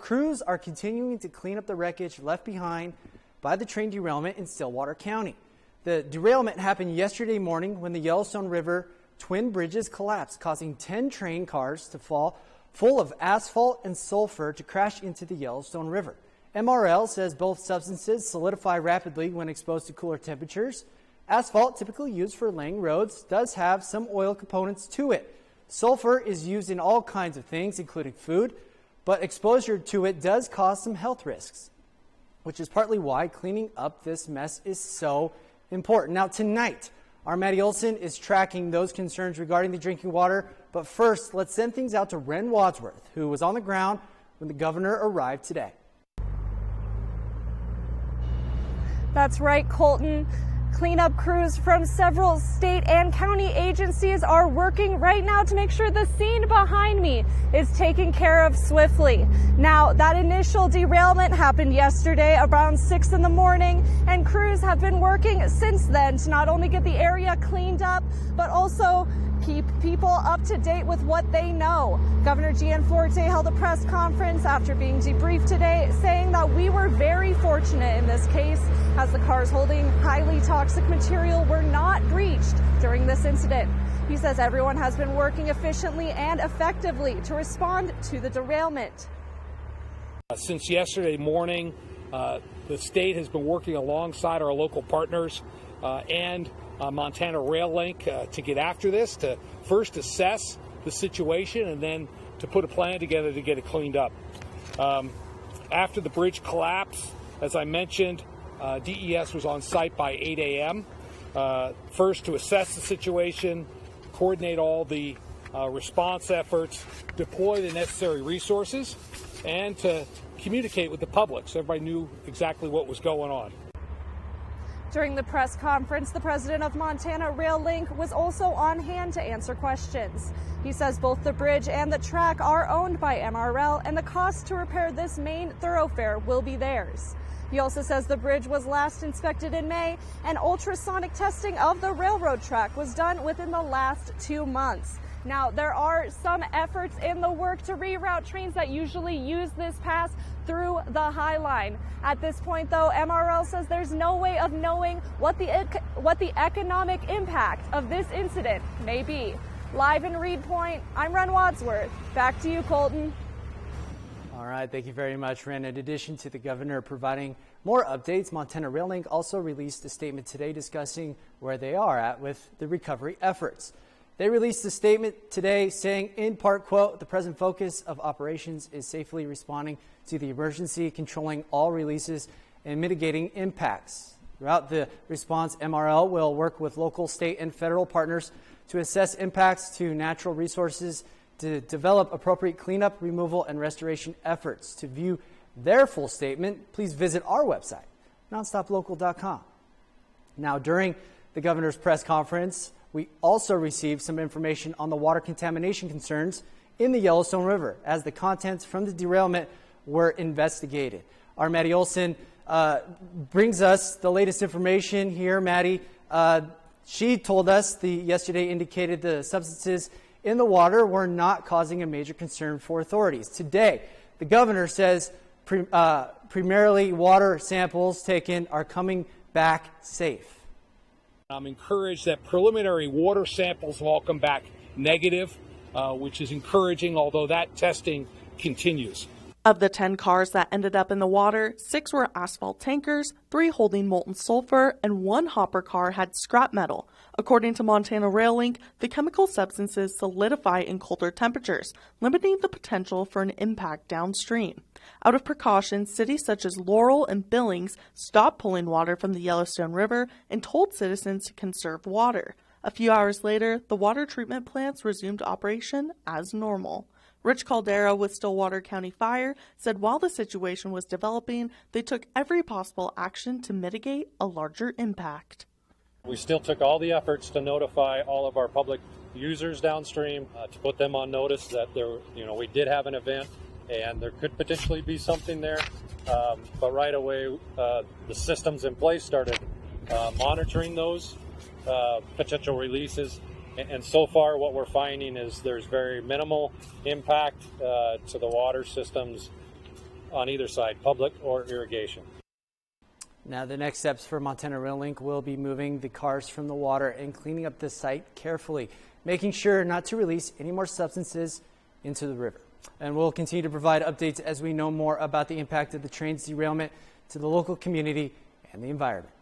crews are continuing to clean up the wreckage left behind by the train derailment in Stillwater County. The derailment happened yesterday morning when the Yellowstone River twin bridges collapsed, causing 10 train cars to fall full of asphalt and sulfur to crash into the Yellowstone River. MRL says both substances solidify rapidly when exposed to cooler temperatures. Asphalt, typically used for laying roads, does have some oil components to it. Sulfur is used in all kinds of things, including food, but exposure to it does cause some health risks, which is partly why cleaning up this mess is so important. Now, tonight, our Matti Olson is tracking those concerns regarding the drinking water. But first, let's send things out to Ren Wadsworth, who was on the ground when the governor arrived today. That's right, Colton. Cleanup crews from several state and county agencies are working right now to make sure the scene behind me is taken care of swiftly. Now, that initial derailment happened yesterday around 6 in the morning, and crews have been working since then to not only get the area cleaned up, but also keep people up to date with what they know. Governor Gianforte held a press conference after being debriefed today, saying that we were very fortunate in this case, as the cars holding highly toxic material were not breached during this incident. He says everyone has been working efficiently and effectively to respond to the derailment. Since yesterday morning, the state has been working alongside our local partners and Montana Rail Link to get after this, to first assess the situation and then to put a plan together to get it cleaned up. After the bridge collapse, as I mentioned, DES was on site by 8 a.m. First to assess the situation, coordinate all the response efforts, deploy the necessary resources, and to communicate with the public so everybody knew exactly what was going on. During the press conference, the president of Montana Rail Link was also on hand to answer questions. He says both the bridge and the track are owned by MRL, and the cost to repair this main thoroughfare will be theirs. He also says the bridge was last inspected in May, and ultrasonic testing of the railroad track was done within the last 2 months. Now, there are some efforts in the work to reroute trains that usually use this pass through the High Line. At this point, though, MRL says there's no way of knowing what the economic impact of this incident may be. Live in Reed Point, I'm Ren Wadsworth. Back to you, Colton. All right, thank you very much, Ren. In addition to the governor providing more updates, Montana Rail Link also released a statement today discussing where they are at with the recovery efforts. They released a statement today saying, in part, quote, "The present focus of operations is safely responding to the emergency, controlling all releases, and mitigating impacts." Throughout the response, MRL will work with local, state, and federal partners to assess impacts to natural resources, to develop appropriate cleanup, removal, and restoration efforts. To view their full statement, please visit our website, nonstoplocal.com. Now, during the governor's press conference, we also received some information on the water contamination concerns in the Yellowstone River as the contents from the derailment were investigated. Our Matti Olson brings us the latest information here. Matti, she told us yesterday indicated the substances in the water were not causing a major concern for authorities. Today, the governor says primarily water samples taken are coming back safe. I'm encouraged that preliminary water samples have all come back negative, which is encouraging, although that testing continues. Of the 10 cars that ended up in the water, 6 were asphalt tankers, 3 holding molten sulfur, and 1 hopper car had scrap metal. According to Montana Rail Link, the chemical substances solidify in colder temperatures, limiting the potential for an impact downstream. Out of precaution, cities such as Laurel and Billings stopped pulling water from the Yellowstone River and told citizens to conserve water. A few hours later, the water treatment plants resumed operation as normal. Rich Caldera with Stillwater County Fire said while the situation was developing, they took every possible action to mitigate a larger impact. We still took all the efforts to notify all of our public users downstream to put them on notice that we did have an event and there could potentially be something there. But right away, the systems in place started monitoring those potential releases. And so far what we're finding is there's very minimal impact to the water systems on either side, public or irrigation. Now, the next steps for Montana Rail Link will be moving the cars from the water and cleaning up the site carefully, making sure not to release any more substances into the river. And we'll continue to provide updates as we know more about the impact of the train's derailment to the local community and the environment.